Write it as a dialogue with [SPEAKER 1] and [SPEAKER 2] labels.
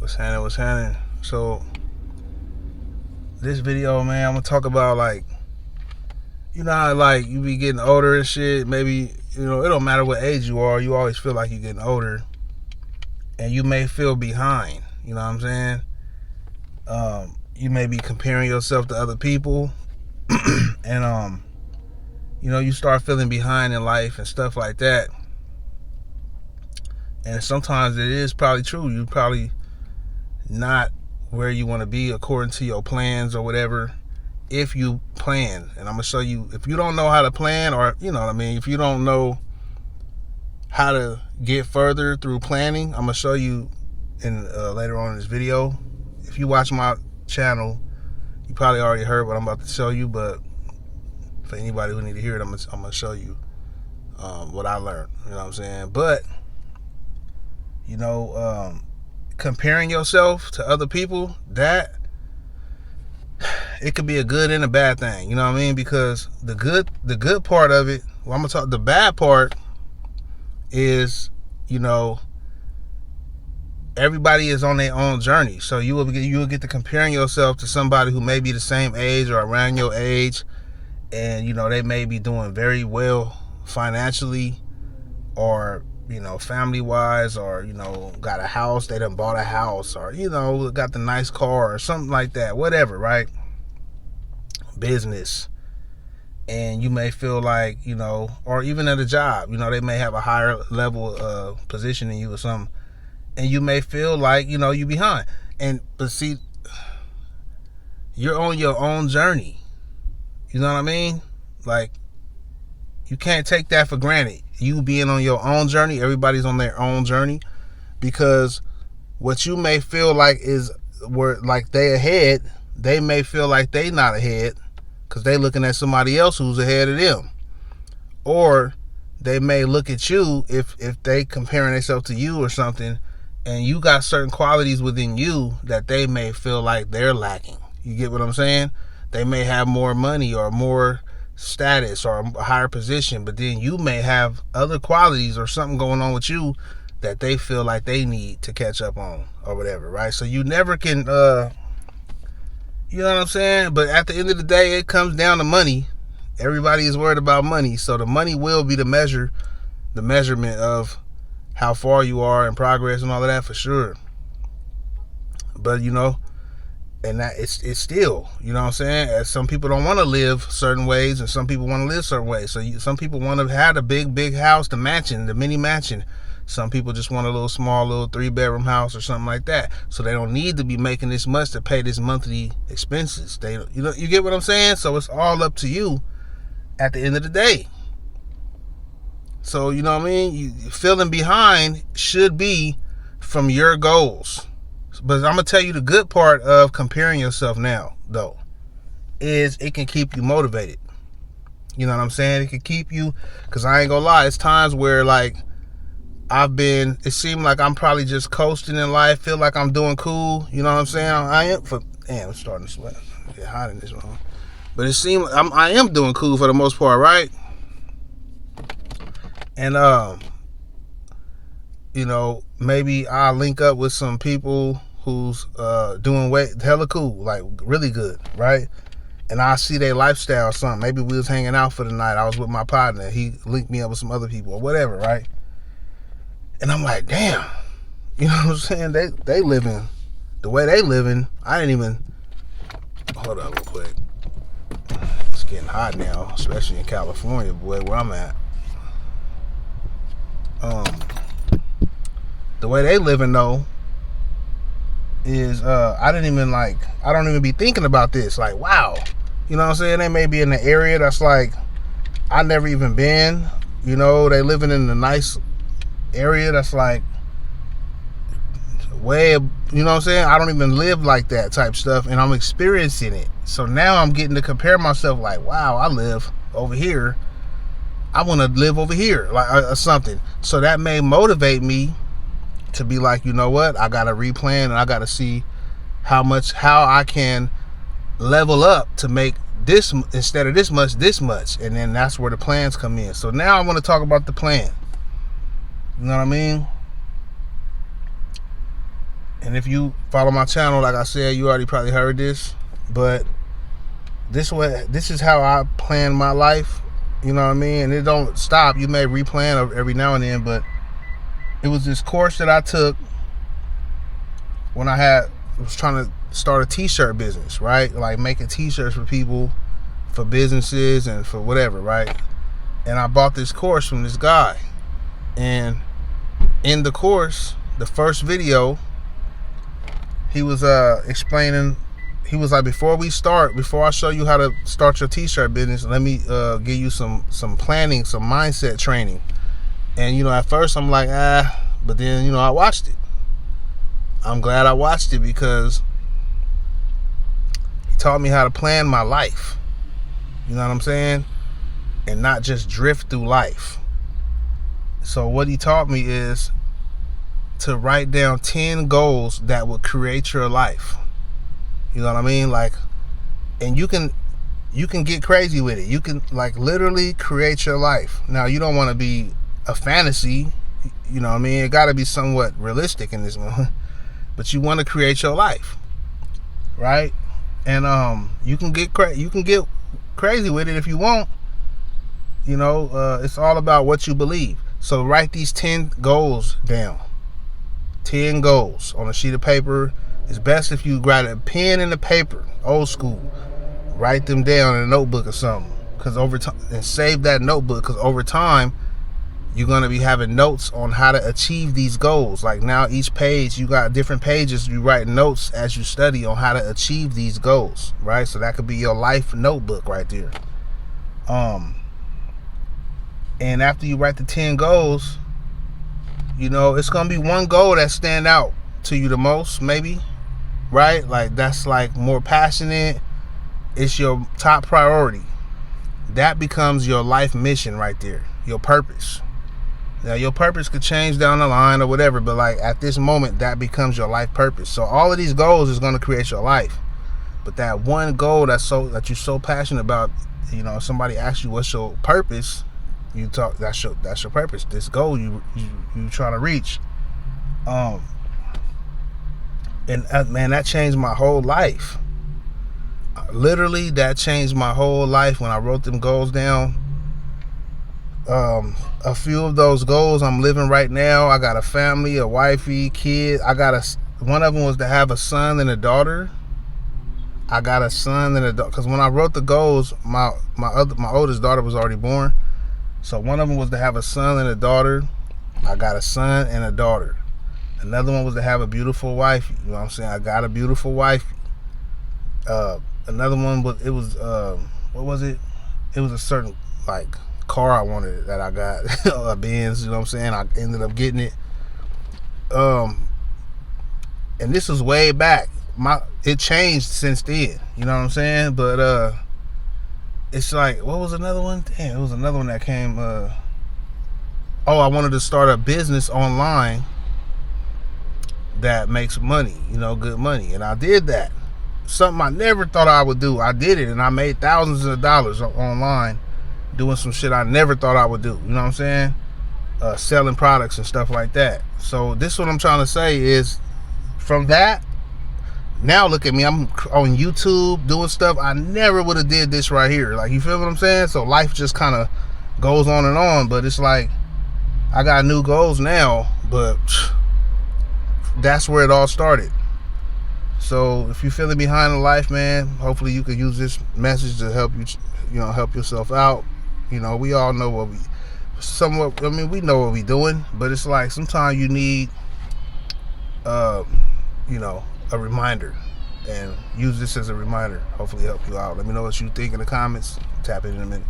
[SPEAKER 1] What's happening? So this video, man, I'm gonna talk about like, you know how like you be getting older and shit. Maybe it don't matter what age you are. You always feel like you're getting older, and you may feel behind. You know what I'm saying? You may be comparing yourself to other people, and you start feeling behind in life and stuff like that. And sometimes it is probably true. You probably not where you want to be according to your plans or whatever, if you plan. And I'm gonna show you, if you don't know how to plan, or if you don't know how to get further through planning, I'm gonna show you in later on in this video. If you watch my channel, you probably already heard what I'm about to show you, but for anybody who need to hear it, I'm gonna show you what I learned. You know what I'm saying? But comparing yourself to other people, that it could be a good and a bad thing. You know what I mean? Because the good part of it, I'm gonna talk. The bad part is, everybody is on their own journey. So you will get to comparing yourself to somebody who may be the same age or around your age, and they may be doing very well financially, or family wise, or got a house, they done bought a house, or got the nice car or something like that, whatever, right? Business. And you may feel like, or even at a job, they may have a higher level position than you or something, and you may feel like you behind. But see, you're on your own journey. You know what I mean? Like, you can't take that for granted. You being on your own journey, everybody's on their own journey, because what you may feel like is where like they ahead, they may feel like they not ahead because they looking at somebody else who's ahead of them. Or they may look at you, if they comparing themselves to you or something, and you got certain qualities within you that they may feel like they're lacking. You get what I'm saying? They may have more money or more status or a higher position, but then you may have other qualities or something going on with you that they feel like they need to catch up on or whatever, right? So you never can, you know what I'm saying? But at the end of the day, it comes down to money. Everybody is worried about money, so the money will be the measurement of how far you are in progress and all of that, for sure. But and that it's still, you know what I'm saying? As some people don't want to live certain ways, and some people want to live certain ways. So some people want to have the big house, the mansion, the mini mansion. Some people just want a little small, little 3-bedroom house or something like that. So they don't need to be making this much to pay this monthly expenses. You get what I'm saying? So it's all up to you at the end of the day. So you know what I mean? You feeling behind should be from your goals. But I'm gonna tell you the good part of comparing yourself now, though, is it can keep you motivated. You know what I'm saying? It can keep you, because I ain't gonna lie, it's times where like it seemed like I'm probably just coasting in life, feel like I'm doing cool. You know what I'm saying? I'm starting to sweat. Get hot in this one. But it seemed I am doing cool for the most part, right? And maybe I'll link up with some people who's doing hella cool, like really good, right? And I see their lifestyle or something. Maybe we was hanging out for the night. I was with my partner. He linked me up with some other people or whatever, right? And I'm like, damn, you know what I'm saying? They living the way they living. I didn't even, hold up real quick. It's getting hot now, especially in California, boy, where I'm at. The way they living though is I don't even be thinking about this. Like, wow, you know what I'm saying? They may be in the area that's like I never even been. They living in a nice area that's like way, you know what I'm saying? I don't even live like that type stuff, and I'm experiencing it. So now I'm getting to compare myself. Like, wow, I live over here. I want to live over here, like or something. So that may motivate me to be like, you know what? I gotta replan, and I gotta see how I can level up to make this, instead of this much, and then that's where the plans come in. So now I want to talk about the plan. You know what I mean? And if you follow my channel, like I said, you already probably heard this, but this is how I plan my life. You know what I mean? And it don't stop. You may replan every now and then, but it was this course that I took when I was trying to start a t-shirt business, right? Like making t-shirts for people, for businesses and for whatever, right? And I bought this course from this guy. And in the course, the first video, he was explaining, he was like, before I show you how to start your t-shirt business, let me give you some planning, some mindset training. And you know, at first I'm like, but then, you know, I watched it. I'm glad I watched it because he taught me how to plan my life. You know what I'm saying? And not just drift through life. So what he taught me is to write down 10 goals that would create your life. You know what I mean? Like, and you can get crazy with it. You can like literally create your life. Now, you don't want to be a fantasy, you know what I mean? It got to be somewhat realistic in this moment. But you want to create your life, right? And you can get crazy with it if you want. You know, it's all about what you believe. So write these 10 goals down. 10 goals on a sheet of paper. It's best if you grab a pen and a paper, old school. Write them down in a notebook or something. Because over time, and save that notebook, because over time, you're going to be having notes on how to achieve these goals. Like now each page, you got different pages. You write notes as you study on how to achieve these goals, right? So that could be your life notebook right there. And after you write the 10 goals, you know, it's going to be one goal that stand out to you the most, maybe, right? Like that's like more passionate. It's your top priority. That becomes your life mission right there, your purpose. Now, your purpose could change down the line or whatever, but like at this moment, that becomes your life purpose. So all of these goals is going to create your life. But that one goal that you're so passionate about, you know, if somebody asks you what's your purpose, you talk, that's your purpose. This goal you trying to reach. And man, that changed my whole life. Literally, that changed my whole life when I wrote them goals down. A few of those goals I'm living right now. I got a family, a wifey, kid. One of them was to have a son and a daughter. I got a son and a daughter, because when I wrote the goals, my oldest daughter was already born. So one of them was to have a son and a daughter. I got a son and a daughter. Another one was to have a beautiful wife. You know what I'm saying? I got a beautiful wife. Another one was, what was it? It was a certain like car I wanted that I got, a Benz. You know what I'm saying? I ended up getting it. And this was way back. It changed since then. You know what I'm saying? But it's like, what was another one? Damn, it was another one that came. I wanted to start a business online that makes money, you know, good money. And I did that. Something I never thought I would do. I did it, and I made thousands of dollars online doing some shit I never thought I would do. You know what I'm saying? Selling products and stuff like that. So this is what I'm trying to say is, from that, now look at me, I'm on YouTube doing stuff I never would have did this right here. Like, you feel what I'm saying? So life just kind of goes on and on, but it's like I got new goals now, but that's where it all started. So if you're feeling behind in life, man, hopefully you could use this message to help you, you know, help yourself out. You know, we all know we know what we're doing, but it's like sometimes you need, you know, a reminder, and use this as a reminder. Hopefully help you out. Let me know what you think in the comments. Tap in a minute.